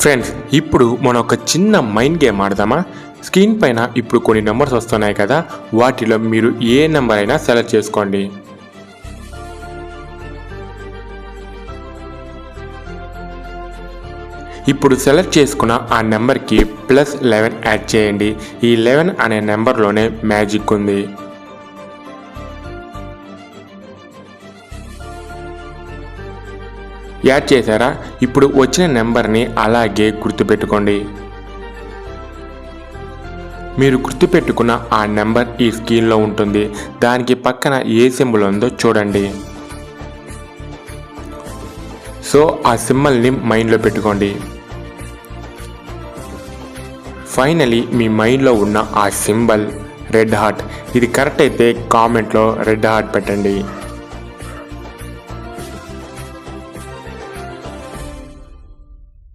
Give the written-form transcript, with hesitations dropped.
Friends, ఇప్పుడు మనం ఒక చిన్న మైండ్ గేమ్ ఆడదామా? స్క్రీన్ పైన ఇప్పుడు కొన్ని నెంబర్స్ వస్తున్నాయి కదా, వాటిలో మీరు ఏ నెంబర్ అయినా సెలెక్ట్ చేసుకోండి. ఇప్పుడు సెలెక్ట్ చేసుకున్న ఆ నెంబర్కి +11 యాడ్ చేయండి. ఈ 11 అనే నెంబర్లోనే మ్యాజిక్ ఉంది. యాడ్ చేశారా? ఇప్పుడు వచ్చిన నెంబర్ని అలాగే గుర్తుపెట్టుకోండి. మీరు గుర్తుపెట్టుకున్న ఆ నెంబర్ ఈ స్క్రీన్లో ఉంటుంది. దానికి పక్కన ఏ సింబల్ ఉందో చూడండి. సో ఆ సింబల్ని మైండ్లో పెట్టుకోండి. ఫైనలీ మీ మైండ్లో ఉన్న ఆ సింబల్ రెడ్ హార్ట్. ఇది కరెక్ట్ అయితే కామెంట్లో రెడ్ హార్ట్ పెట్టండి.